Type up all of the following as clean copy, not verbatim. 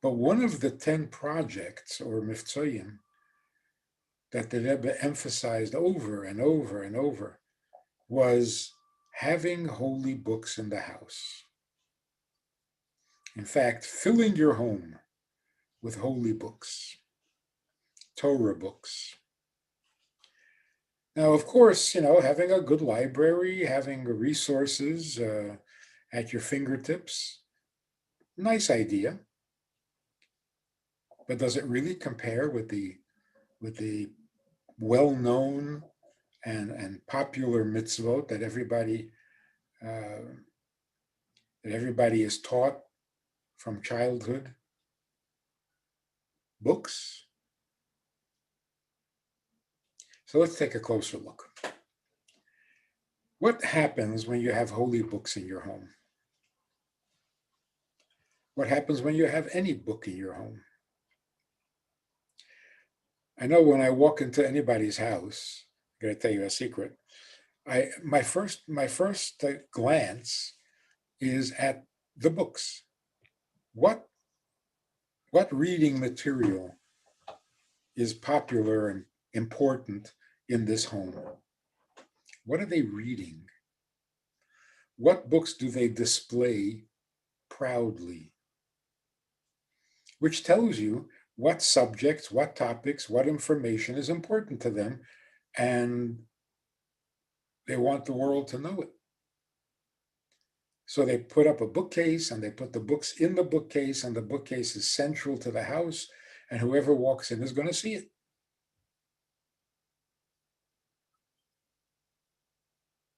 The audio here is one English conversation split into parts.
But one of the 10 projects or miftzoyim that the Rebbe emphasized over and over and over was having holy books in the house. In fact, filling your home with holy books, Torah books. Now, of course, having a good library, having resources at your fingertips, nice idea. But does it really compare with the well-known and popular mitzvot that everybody is taught from childhood? Books. So let's take a closer look. What happens when you have holy books in your home? What happens when you have any book in your home? I know when I walk into anybody's house, I'm going to tell you a secret. My first glance is at the books. What reading material is popular and important in this home? What are they reading? What books do they display proudly? Which tells you what subjects, what topics, what information is important to them, and they want the world to know it. So they put up a bookcase and they put the books in the bookcase, and the bookcase is central to the house, and whoever walks in is going to see it.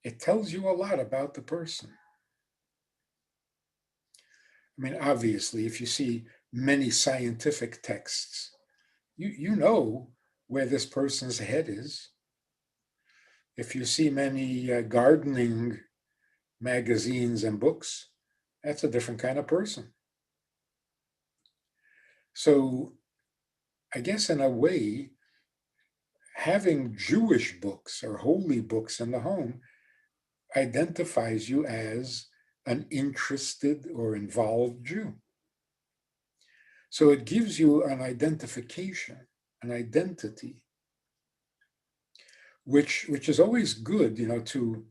It tells you a lot about the person. I mean, obviously, if you see many scientific texts, you know where this person's head is. If you see many gardening magazines and books, that's a different kind of person. So I guess in a way, having Jewish books or holy books in the home identifies you as an interested or involved Jew. So it gives you an identification, an identity, which is always good, to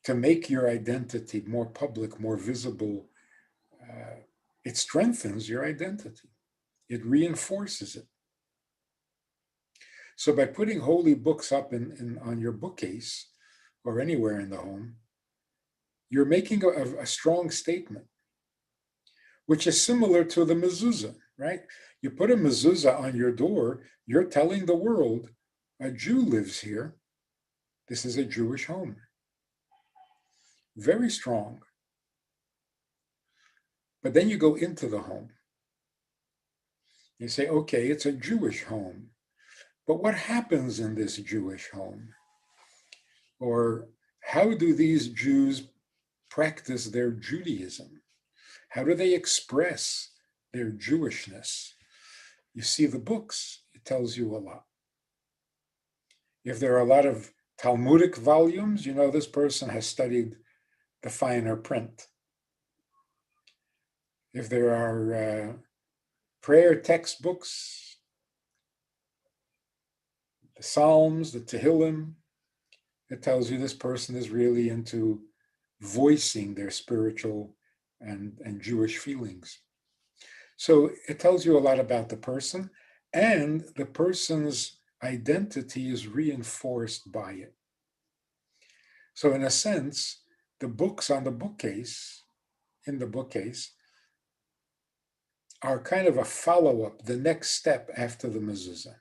make your identity more public, more visible. It strengthens your identity. It reinforces it. So by putting holy books up on your bookcase or anywhere in the home, you're making a strong statement, which is similar to the mezuzah, right? You put a mezuzah on your door, you're telling the world, a Jew lives here. This is a Jewish home. Very strong. But then you go into the home. You say, okay, it's a Jewish home. But what happens in this Jewish home? Or how do these Jews practice their Judaism? How do they express their Jewishness? You see the books, it tells you a lot. If there are a lot of Talmudic volumes, this person has studied the finer print. If there are prayer textbooks, the Psalms, the Tehillim, it tells you this person is really into voicing their spiritual and Jewish feelings. So it tells you a lot about the person, and the person's identity is reinforced by it. So in a sense, the books on the bookcase, in the bookcase, are kind of a follow-up, the next step after the mezuzah.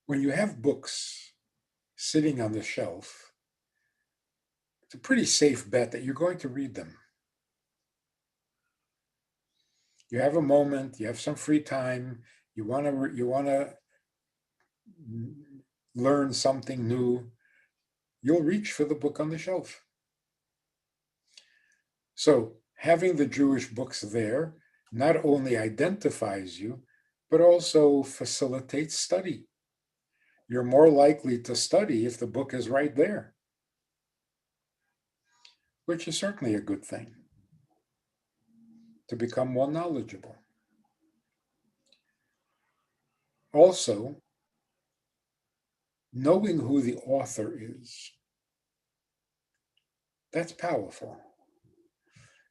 When you have books sitting on the shelf, it's a pretty safe bet that you're going to read them. You have a moment, you have some free time, you want to learn something new, you'll reach for the book on the shelf. So having the Jewish books there not only identifies you, but also facilitates study. You're more likely to study if the book is right there. which is certainly a good thing, to become more knowledgeable. Also, knowing who the author is, that's powerful.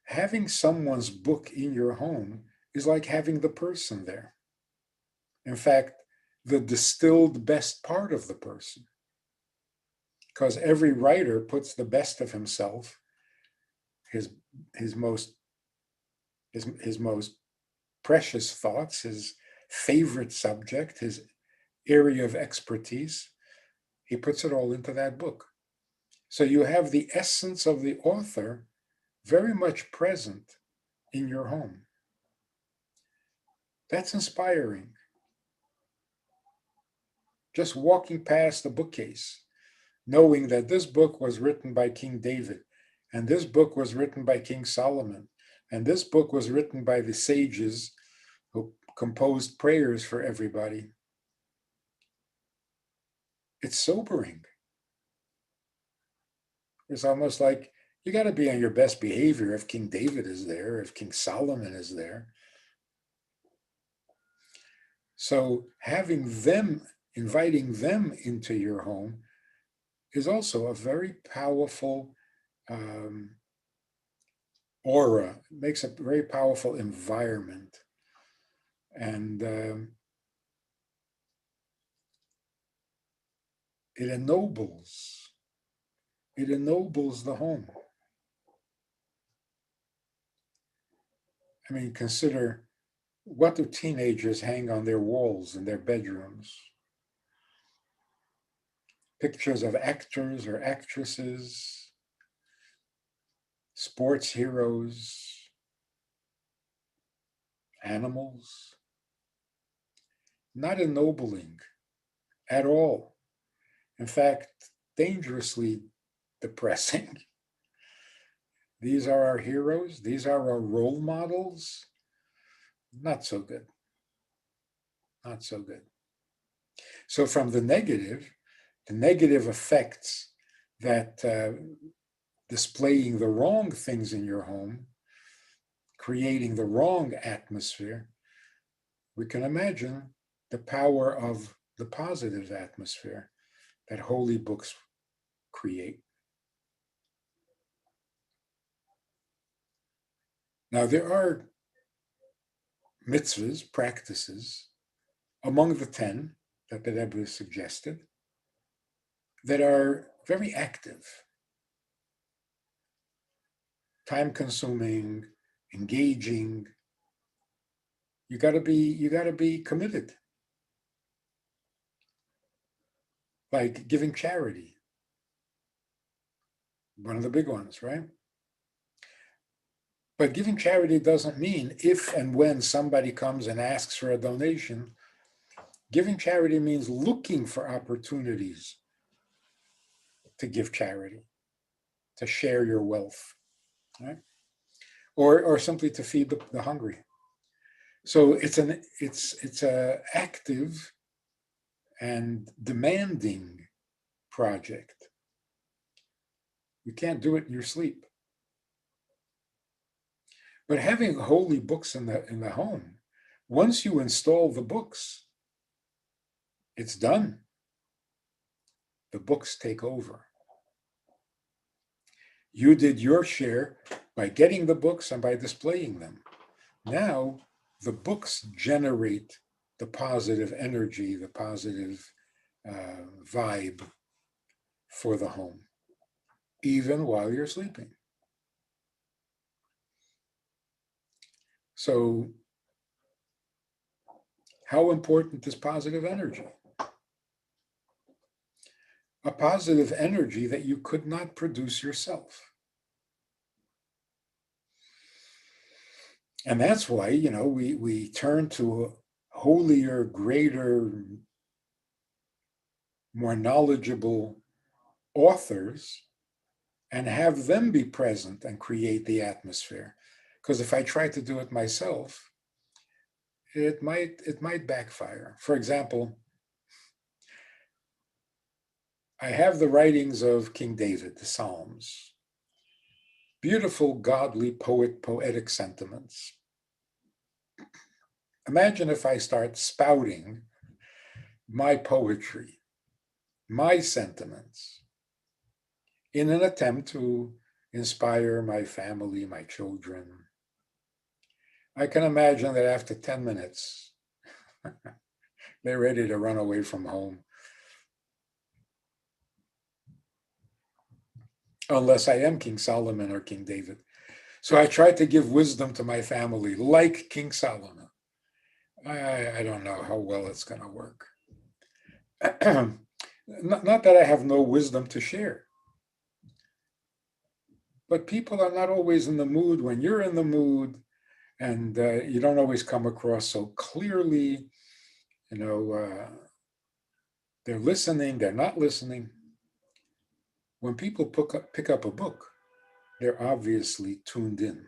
Having someone's book in your home is like having the person there. In fact, the distilled best part of the person. Because every writer puts the best of himself, his his most his most precious thoughts, his favorite subject, his area of expertise, he puts it all into that book. So you have the essence of the author very much present in your home. That's inspiring. Just walking past the bookcase, knowing that this book was written by King David, and this book was written by King Solomon, and this book was written by the sages who composed prayers for everybody. It's sobering. It's almost like you got to be on your best behavior if King David is there, if King Solomon is there. So having them, inviting them into your home is also a very powerful aura. It makes a very powerful environment. And it ennobles. It ennobles the home. I mean, consider, what do teenagers hang on their walls in their bedrooms? Pictures of actors or actresses, sports heroes, animals. Not ennobling at all. In fact, dangerously depressing. These are our heroes. These are our role models. Not so good. Not so good. So from the negative effects that displaying the wrong things in your home, creating the wrong atmosphere, we can imagine the power of the positive atmosphere that holy books create. Now, there are mitzvahs, practices, among the 10 that the Rebbe suggested, that are very active, time-consuming, engaging. You got to be committed. Like giving charity, one of the big ones, right? But giving charity doesn't mean if and when somebody comes and asks for a donation. Giving charity means looking for opportunities to give charity, to share your wealth, right? Or simply to feed the hungry. So it's a active and demanding project. You can't do it in your sleep. But having holy books in the home, once you install the books, it's done. The books take over. You did your share by getting the books and by displaying them. Now, the books generate the positive energy, the positive vibe for the home, even while you're sleeping. So, how important is positive energy? A positive energy that you could not produce yourself. And that's why, we turn to holier, greater, more knowledgeable authors and have them be present and create the atmosphere. Because if I try to do it myself, it might backfire. For example, I have the writings of King David, the Psalms. beautiful, godly, poetic sentiments. Imagine if I start spouting my poetry, my sentiments, in an attempt to inspire my family, my children. I can imagine that after 10 minutes, they're ready to run away from home. Unless I am King Solomon or King David. So I tried to give wisdom to my family like King Solomon. I don't know how well it's going to work. Not that I have no wisdom to share, but people are not always in the mood when you're in the mood, and you don't always come across so clearly. You know, they're listening, they're not listening. When people pick up a book, they're obviously tuned in.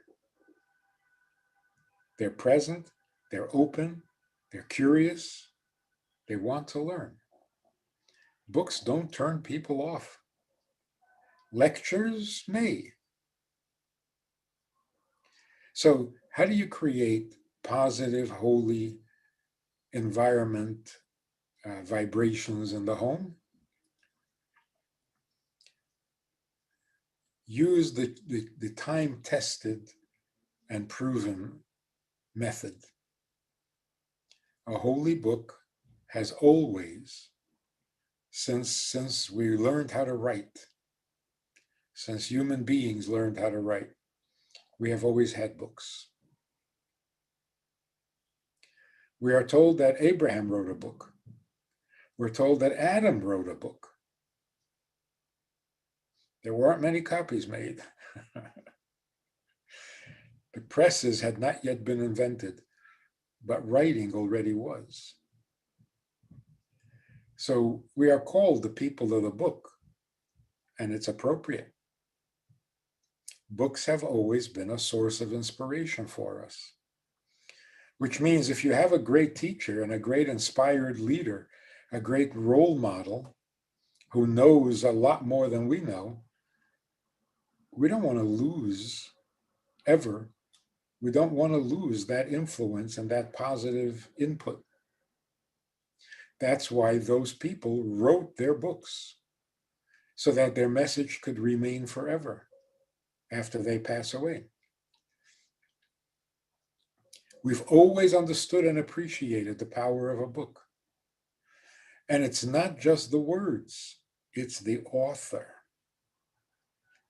They're present, they're open, they're curious, they want to learn. Books don't turn people off. Lectures may. So, how do you create positive, holy environment vibrations in the home? Use the time tested and proven method. A holy book has always, since we learned how to write, since human beings learned how to write, we have always had books. We are told that Abraham wrote a book. We're told that Adam wrote a book. There weren't many copies made. The presses had not yet been invented, but writing already was. So we are called the people of the book, and it's appropriate. Books have always been a source of inspiration for us, which means if you have a great teacher and a great inspired leader, a great role model who knows a lot more than we know, we don't want to lose ever. We don't want to lose that influence and that positive input. That's why those people wrote their books, so that their message could remain forever after they pass away. We've always understood and appreciated the power of a book. And it's not just the words, it's the author,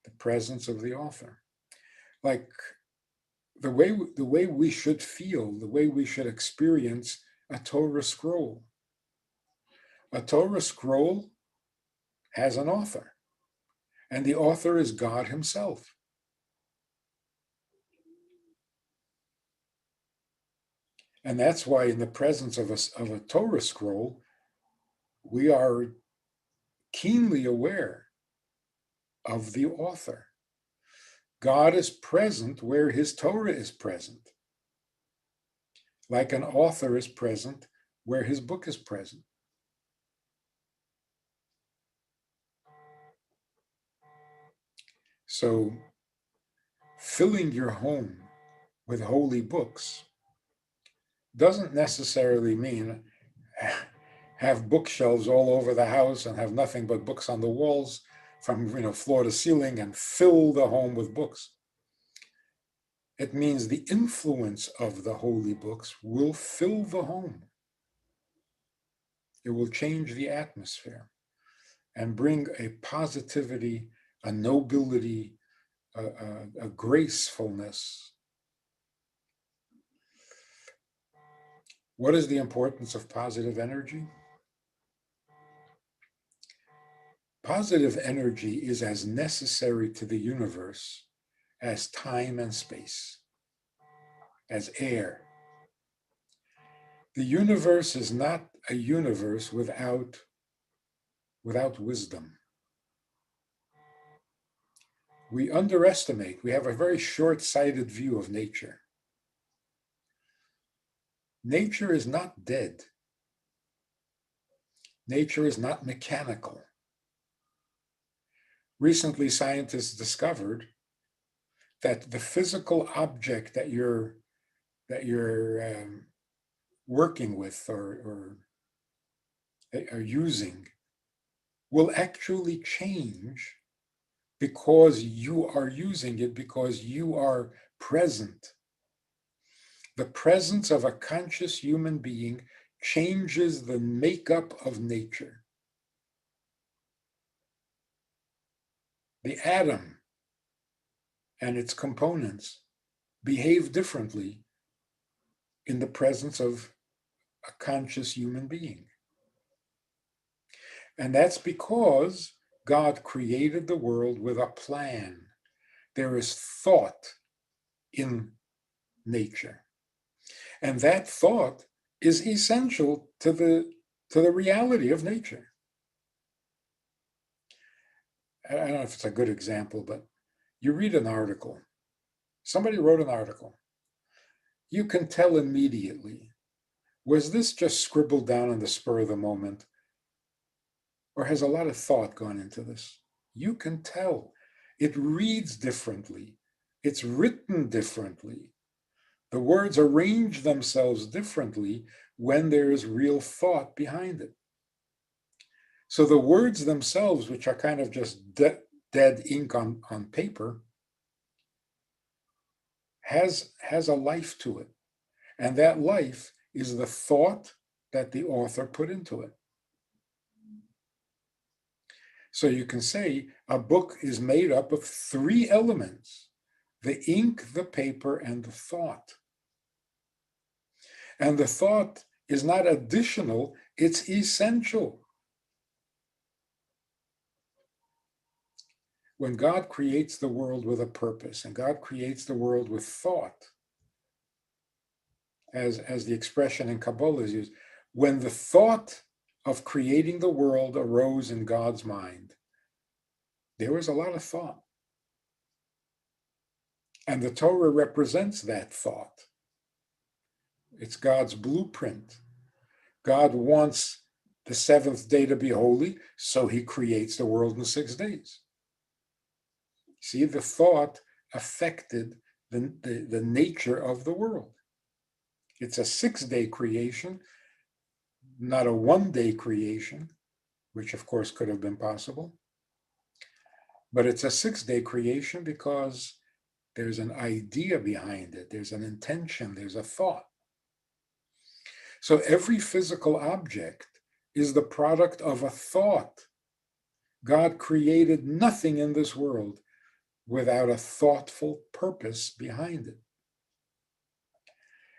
the presence of the author. Like the way we should feel, the way we should experience a Torah scroll. A Torah scroll has an author, and the author is God himself. And that's why in the presence of a Torah scroll, we are keenly aware of the author. God is present where his Torah is present, like an author is present where his book is present. So, filling your home with holy books doesn't necessarily mean have bookshelves all over the house and have nothing but books on the walls from floor to ceiling and fill the home with books. It means the influence of the holy books will fill the home. It will change the atmosphere and bring a positivity, a nobility, a gracefulness. What is the importance of positive energy? Positive energy is as necessary to the universe as time and space, as air. The universe is not a universe without wisdom. We underestimate, we have a very short-sighted view of nature. Nature is not dead. Nature is not mechanical. Recently, scientists discovered that the physical object that you're working with or are using will actually change because you are using it, because you are present. The presence of a conscious human being changes the makeup of nature. The atom and its components behave differently in the presence of a conscious human being. And that's because God created the world with a plan. There is thought in nature. And that thought is essential to the reality of nature. I don't know if it's a good example, but you read an article. Somebody wrote an article. You can tell immediately, was this just scribbled down on the spur of the moment? Or has a lot of thought gone into this? You can tell. It reads differently. It's written differently. The words arrange themselves differently when there is real thought behind it. So the words themselves, which are kind of just dead ink on paper, has a life to it. And that life is the thought that the author put into it. So you can say a book is made up of three elements: the ink, the paper, and the thought. And the thought is not additional, it's essential. When God creates the world with a purpose, and God creates the world with thought, as the expression in Kabbalah is used, when the thought of creating the world arose in God's mind, there was a lot of thought. And the Torah represents that thought. It's God's blueprint. God wants the seventh day to be holy, so he creates the world in 6 days. See, the thought affected the nature of the world. It's a 6-day creation, not a 1-day creation, which of course could have been possible. But it's a 6-day creation because there's an idea behind it, there's an intention, there's a thought. So every physical object is the product of a thought. God created nothing in this world without a thoughtful purpose behind it.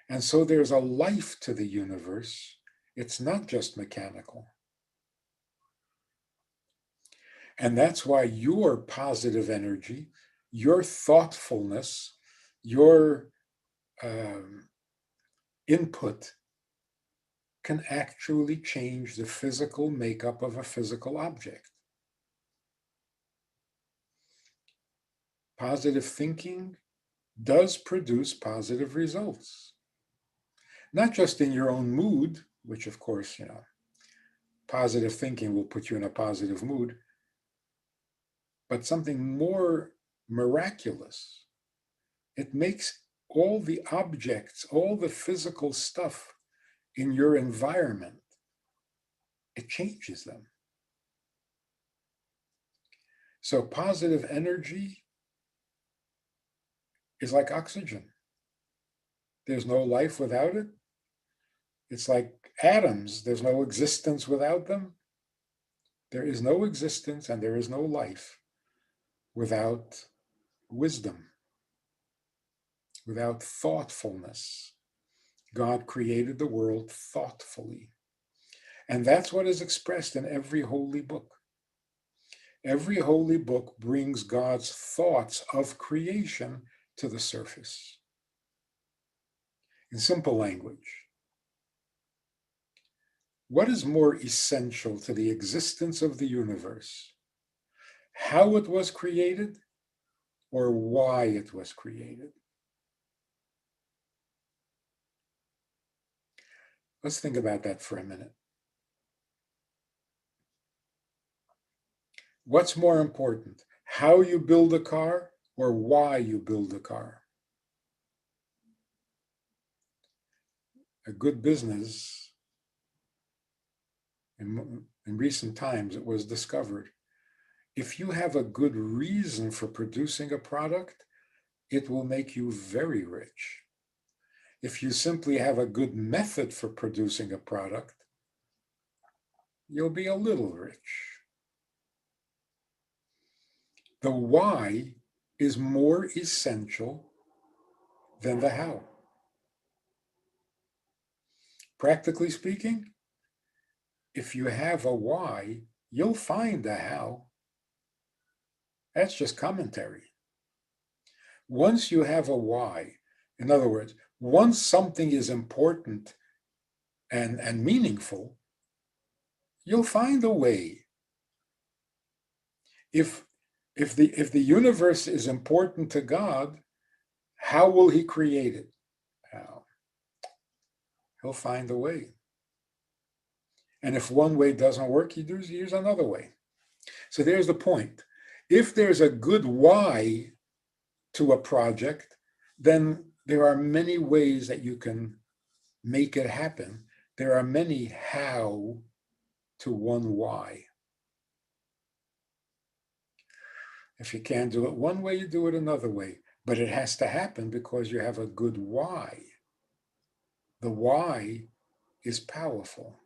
And so there's a life to the universe. It's not just mechanical. And that's why your positive energy, your thoughtfulness, your input can actually change the physical makeup of a physical object. Positive thinking does produce positive results. Not just in your own mood, which of course, positive thinking will put you in a positive mood, but something more miraculous. It makes all the objects, all the physical stuff in your environment, it changes them. So positive energy is like oxygen. There's no life without it. It's like atoms. There's no existence without them. There is no existence and there is no life without wisdom, without thoughtfulness. God created the world thoughtfully. And that's what is expressed in every holy book. Every holy book brings God's thoughts of creation to the surface. In simple language, what is more essential to the existence of the universe? How it was created or why it was created? Let's think about that for a minute. What's more important, how you build a car or why you build a car. A good business, in recent times, it was discovered, if you have a good reason for producing a product, it will make you very rich. If you simply have a good method for producing a product, you'll be a little rich. The why is more essential than the how. Practically speaking, if you have a why, you'll find a how. That's just commentary. Once you have a why, in other words, once something is important and meaningful, you'll find a way. If the universe is important to God, how will he create it? How? He'll find a way. And if one way doesn't work, he use another way. So there's the point. If there's a good why to a project, then there are many ways that you can make it happen. There are many how to one why. If you can't do it one way, you do it another way. But it has to happen because you have a good why. The why is powerful.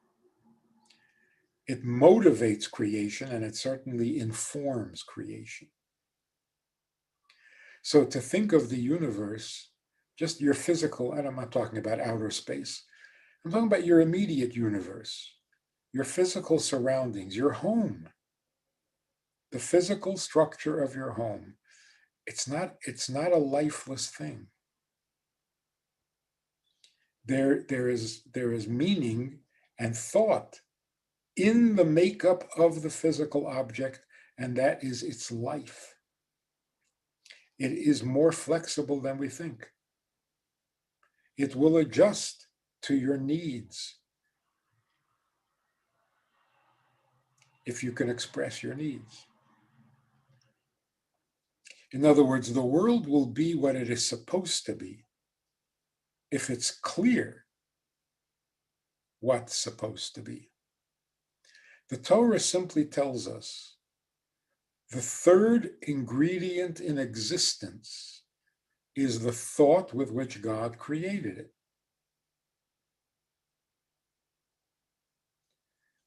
It motivates creation and it certainly informs creation. So to think of the universe, just your physical, and I'm not talking about outer space, I'm talking about your immediate universe, your physical surroundings, your home, the physical structure of your home. It's not a lifeless thing. There is meaning and thought in the makeup of the physical object, and that is its life. It is more flexible than we think. It will adjust to your needs if you can express your needs. In other words, the world will be what it is supposed to be if it's clear what's supposed to be. The Torah simply tells us the third ingredient in existence is the thought with which God created it.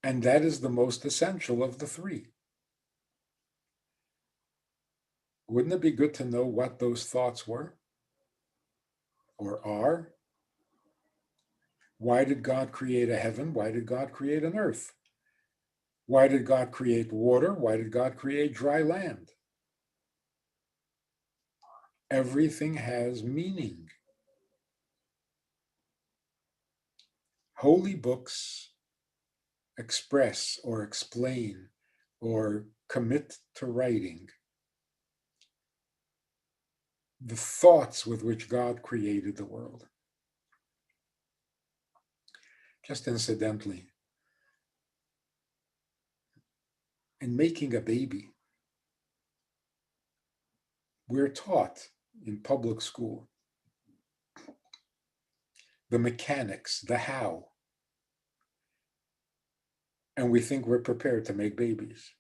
And that is the most essential of the three. Wouldn't it be good to know what those thoughts were or are? Why did God create a heaven? Why did God create an earth? Why did God create water? Why did God create dry land? Everything has meaning. Holy books express or explain or commit to writing the thoughts with which God created the world. Just incidentally, in making a baby, we're taught in public school the mechanics, the how, and we think we're prepared to make babies.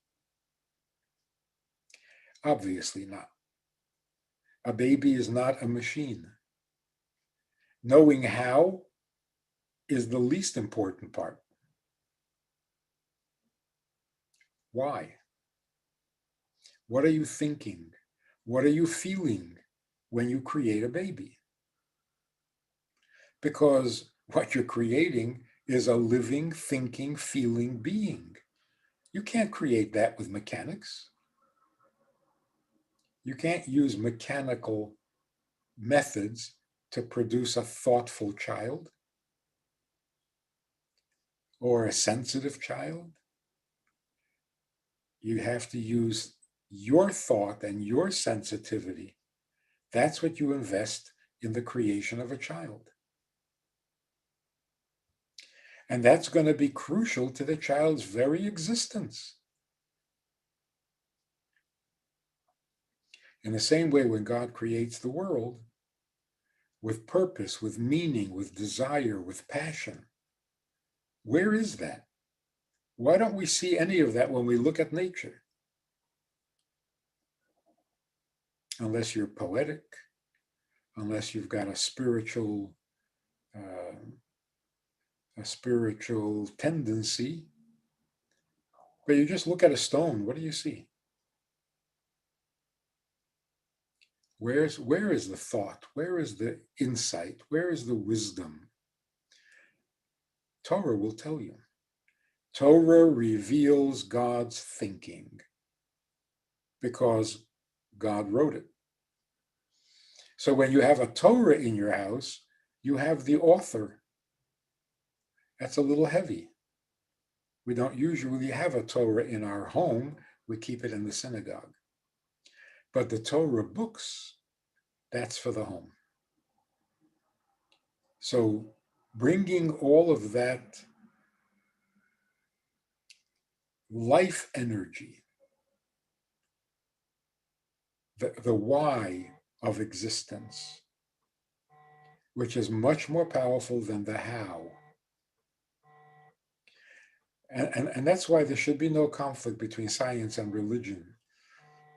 Obviously not. A baby is not a machine. Knowing how is the least important part. Why? What are you thinking? What are you feeling when you create a baby? Because what you're creating is a living, thinking, feeling being. You can't create that with mechanics. You can't use mechanical methods to produce a thoughtful child or a sensitive child. You have to use your thought and your sensitivity. That's what you invest in the creation of a child. And that's going to be crucial to the child's very existence. In the same way, when God creates the world with purpose, with meaning, with desire, with passion, where is that? Why don't we see any of that when we look at nature? Unless you're poetic, unless you've got uh, a spiritual tendency, but you just look at a stone, what do you see? Where is the thought? Where is the insight? Where is the wisdom? Torah will tell you. Torah reveals God's thinking because God wrote it. So when you have a Torah in your house, you have the author. That's a little heavy. We don't usually have a Torah in our home. We keep it in the synagogue. But the Torah books, that's for the home. So bringing all of that life energy, the why of existence, which is much more powerful than the how. And that's why there should be no conflict between science and religion,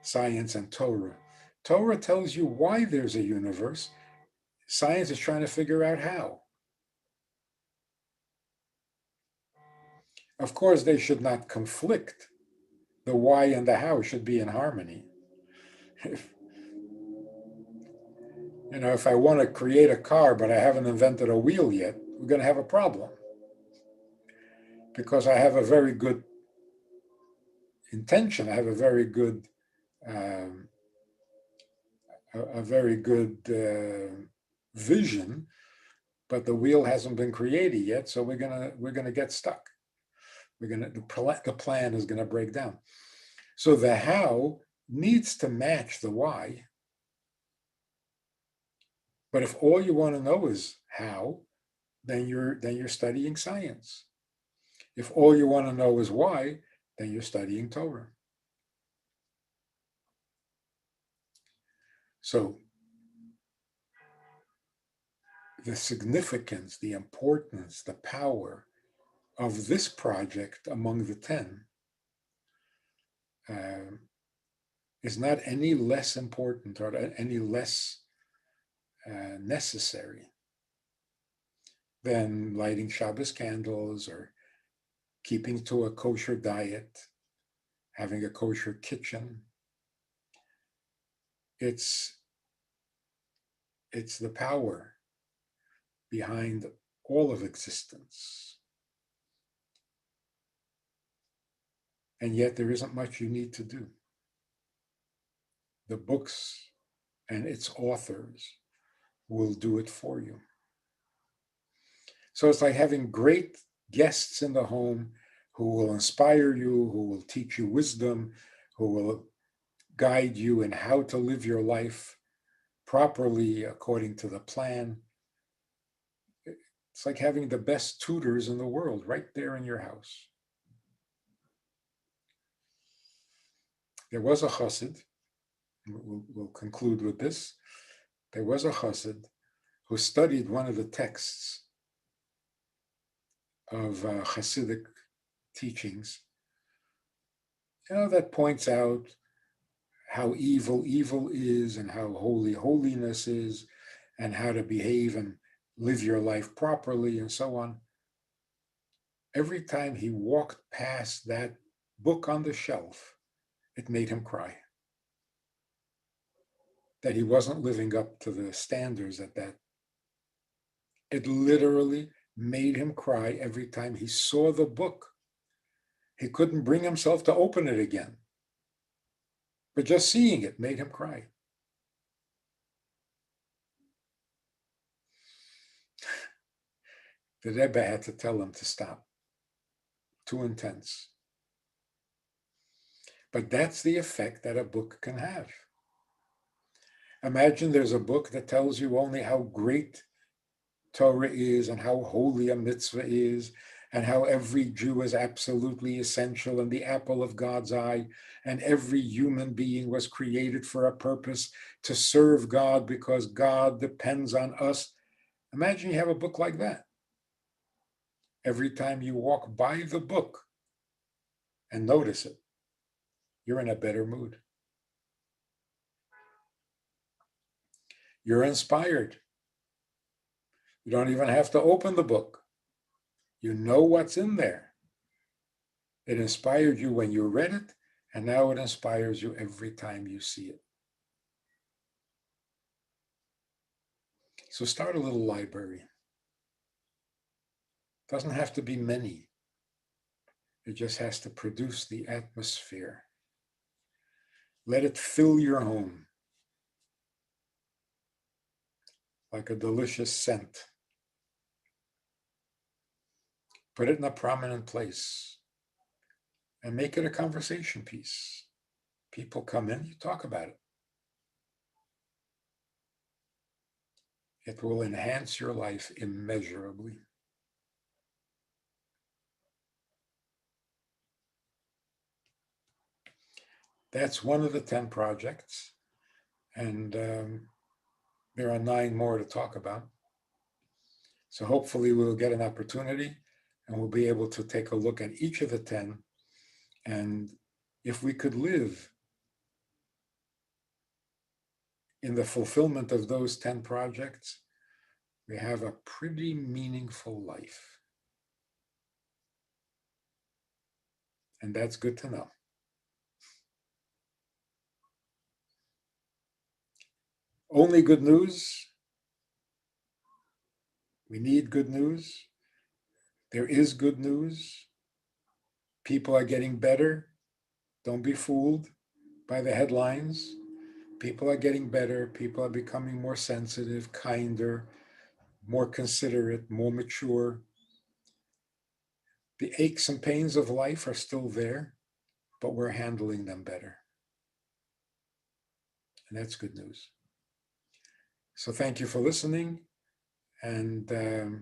science and Torah. Torah tells you why there's a universe. Science is trying to figure out how. Of course, they should not conflict. The why and the how should be in harmony. If, if I want to create a car, but I haven't invented a wheel yet, we're going to have a problem. Because I have a very good intention, I have a very good vision, but the wheel hasn't been created yet, so we're gonna get stuck. The plan is gonna break down. So the how needs to match the why. But if all you want to know is how, then you're studying science. If all you want to know is why, then you're studying Torah. So the significance, the importance, the power of this project among the 10 is not any less important or any less necessary than lighting Shabbos candles or keeping to a kosher diet, having a kosher kitchen. It's the power behind all of existence. And yet there isn't much you need to do. The books and its authors will do it for you. So it's like having great guests in the home who will inspire you, who will teach you wisdom, who will guide you in how to live your life properly according to the plan. It's like having the best tutors in the world right there in your house. There was a chassid, we'll conclude with this. There was a chassid who studied one of the texts of Hasidic teachings, that points out how evil is and how holy holiness is and how to behave and live your life properly and so on. Every time he walked past that book on the shelf, it made him cry. That he wasn't living up to the standards at that. It literally made him cry every time he saw the book. He couldn't bring himself to open it again. But just seeing it made him cry. The Rebbe had to tell him to stop. Too intense. But that's the effect that a book can have. Imagine there's a book that tells you only how great Torah is and how holy a mitzvah is and how every Jew is absolutely essential and the apple of God's eye, and every human being was created for a purpose to serve God because God depends on us. Imagine you have a book like that. Every time you walk by the book and notice it, you're in a better mood. You're inspired. You don't even have to open the book. You know what's in there. It inspired you when you read it, and now it inspires you every time you see it. So start a little library. It doesn't have to be many. It just has to produce the atmosphere. Let it fill your home like a delicious scent. Put it in a prominent place and make it a conversation piece. People come in, you talk about it. It will enhance your life immeasurably. That's one of the 10 projects, and there are 9 more to talk about. So hopefully we'll get an opportunity and we'll be able to take a look at each of the 10. And if we could live in the fulfillment of those 10 projects, we have a pretty meaningful life. And that's good to know. Only good news. We need good news. There is good news. People are getting better. Don't be fooled by the headlines. People are getting better. People are becoming more sensitive, kinder, more considerate, more mature. The aches and pains of life are still there, but we're handling them better. And that's good news. So thank you for listening, and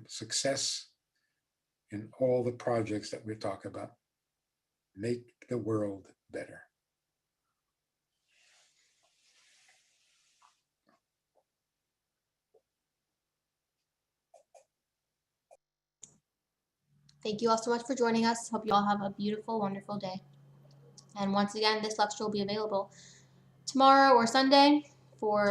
success in all the projects that we talk about. Make the world better. Thank you all so much for joining us. Hope you all have a beautiful, wonderful day. And once again, this lecture will be available tomorrow or Sunday for